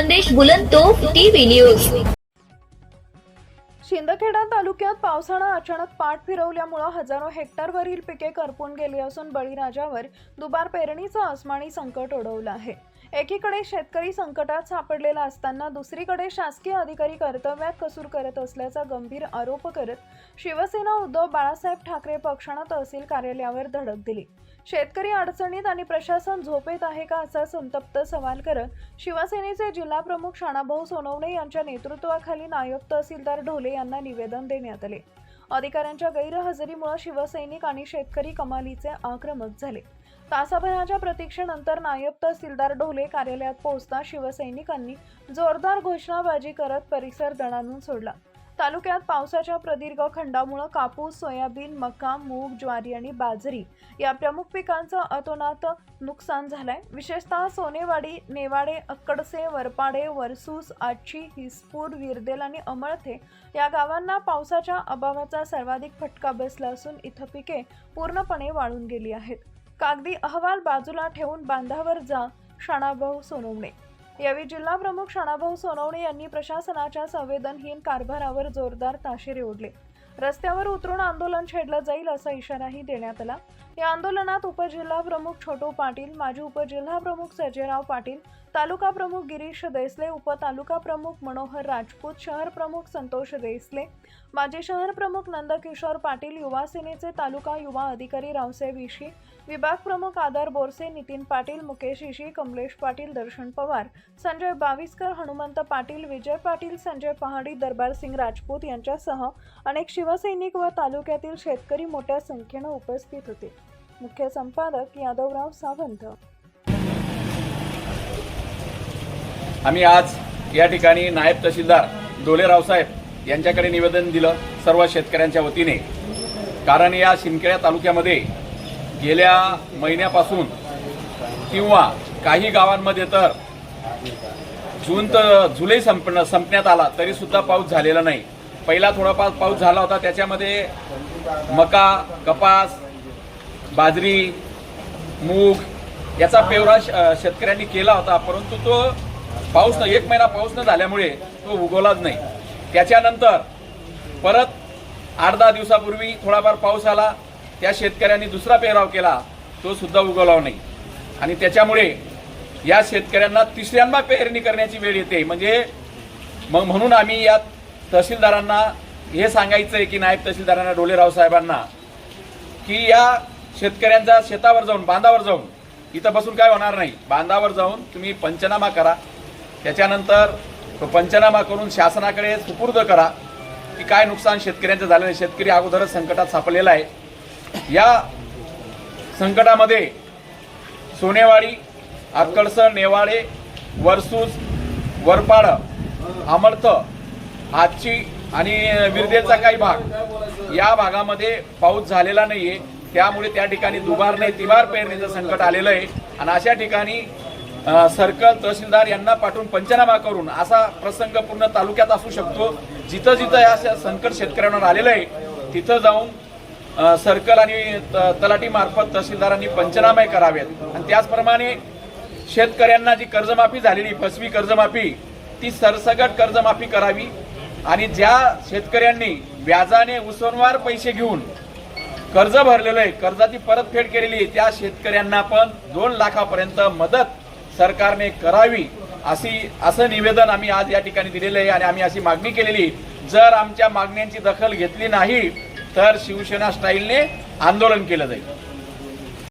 संदेश बुलंदतोफ TV news. Shindkheda तालुक्यात पावसानं अचानक पाठ फिरवल्यामुळे हजारो हेक्टरवरील पिके करपून गेली असून बळीराजावर दुबार पेरणीचं आसमानी संकट ओढवलं आहे। एकीकडे शेतकरी संकटात सापडलेला असताना दुसरीकडे शासकीय अधिकारी कर्तव्यात कसूर करत असल्याचा गंभीर आरोप करत शिवसेना उद्धव बाळासाहेब ठाकरे पक्षानं तहसील कार्यालयावर धडक दिली। शेतकरी अडचणीत आणि प्रशासन झोपेत आहे का असा संतप्त सवाल करत शिवसेनेचे जिल्हा प्रमुख शाणाभाऊ सोनवणे यांच्या नेतृत्वाखाली नायब तहसीलदार ढोले यांना निवेदन देण्यात आले। अधिकाऱ्यांच्या गैरहजेरीमुळे शिवसैनिक आणि शेतकरी कमालीचे आक्रमक झाले। तासाभराच्या प्रतीक्षेनंतर नायब तहसीलदार ढोले कार्यालयात पोहोचता शिवसैनिकांनी जोरदार घोषणाबाजी करत परिसर दणाणून सोडला। तालुक्यात पावसाच्या प्रदीर्घ खंडामुळे कापूस, सोयाबीन, मका, मूग, ज्वारी आणि बाजरी या प्रमुख पिकांचं अतोनात नुकसान झालंय। विशेषतः सोनेवाडी, नेवाडे, अक्कडसे, वरपाडे, वरसूस, आची, हिसपूर, विरदेल आणि अमळथे या गावांना पावसाच्या अभावाचा सर्वाधिक फटका बसला असून इथं पिके पूर्णपणे वाळून गेली आहेत। कागदी अहवाल बाजूला ठेवून बांधावर जा, शाणाभाऊ सोनवणे। यावेळी जिल्हा प्रमुख शाणाभाऊ सोनवणे यांनी प्रशासनाच्या संवेदनहीन कारभारावर जोरदार ताशेरे ओढले। रस्त्यावर उतरून आंदोलन छेडलं जाईल असा इशाराही देण्यात आला। या आंदोलनात उपजिल्हा प्रमुख छोटू पाटील, माजी उपजिल्हा प्रमुख सर्जेराव पाटील, तालुका प्रमुख गिरीश देसले, उपतालुका प्रमुख मनोहर राजपूत, शहर प्रमुख संतोष देसले, माजी शहर प्रमुख नंदकिशोर पाटील, युवा सेनेचे तालुका युवा अधिकारी रावसाहेब इशी, विभाग प्रमुख आदर बोरसे, नितीन पाटील, मुकेश इशी, कमलेश पाटील, दर्शन पवार, संजय बाविस्कर, हनुमंत पाटील, विजय पाटील, संजय पहाडी, दरबार सिंग राजपूत यांच्यासह अनेक शिवसैनिक व तालुक्यातील शेतकरी मोठ्या संख्येने उपस्थित होते। मुख्य संपादक यादवराव सावंत। आम्ही आज या ठिकाणी नायब तहसीलदार ढोले रावसाहेब यांच्याकडे निवेदन दिलं सर्व शेतकऱ्यांच्या वतीने। कारण या शिंदखेडा तालुक्यामध्ये गेल्या महिन्यापासून किंवा काही गावांमध्ये तर जून तर जुलै संपण्यात आला तरी सुद्धा पाऊस झालेला नाही। पहिला थोडा पाऊस झाला होता, त्याच्यामध्ये मका, कपास, बाजरी, मूग याचा पेवरा शेतकऱ्यांनी केला होता, परंतु तो पाऊस एक महिना पाऊस न झाल्यामुळे तो उगवलाच नाही। त्याच्यानंतर परत 8-10 दिवसापूर्वी थोडाफार पाऊस आला, त्या शेतकऱ्यांनी दुसरा पेराव केला, तो सुद्धा उगवला नाही। आणि त्याच्यामुळे या शेतकऱ्यांना तिसऱ्यांदा पेरणी करण्याची वेळ येते। म्हणजे म्हणून आम्ही या तहसीलदारांना हे सांगायचं आहे की नायब तहसीलदारांना ढोले रावसाहेबांना की या शेतकऱ्यांच्या शेतावर जाऊन, बांधावर जाऊन, इथं बसून काय होणार नाही, बांधावर जाऊन तुम्ही पंचनामा करा। त्याच्यानंतर तो पंचनामा करून शासनाकडे सुपूर्द करा की काय नुकसान शेतकऱ्यांचं झालेलं आहे। शेतकरी अगोदरच संकटात सापडलेला आहे। या संकटामध्ये सोनेवाडी, अक्कडसर, नेवाडे, वरसूस, वरपाड, अमळथ, आची आणि विरदेलचा काही भाग, या भागामध्ये पाऊस झालेला नाहीये। त्यामुळे त्या ठिकाणी दुबार नाही तिबार पेरणीचं संकट आलेलं आहे। आणि अशा ठिकाणी सर्कल तहसीलदार यांना पाठवून पंचनामा करून असा प्रसंग पूर्ण तालुक्यात असू शकतो। जिथं जिथं या संकट शेतकऱ्यांवर आलेलं आहे तिथं जाऊन सर्कल आणि तलाठी मार्फत तहसीलदारांनी पंचनामे करावेत। आणि त्याचप्रमाणे शेतकऱ्यांना जी कर्जमाफी झालेली, फसवी कर्जमाफी, ती सरसकट कर्जमाफी करावी। आणि ज्या शेतकऱ्यांनी व्याजाने उसनवार पैसे घेऊन कर्ज भरलेलं आहे, कर्जाची परतफेड केलेली, त्या शेतकऱ्यांना पण 2 लाखापर्यंत मदत सरकारने करावी असं निवेदन आम्ही आज या ठिकाणी दिलेलं आहे। आणि आम्ही अशी मागणी केलेली, जर आमच्या मागण्यांची दखल घेतली नाही तर शिवसेना स्टाईलने आंदोलन केलं जाईल।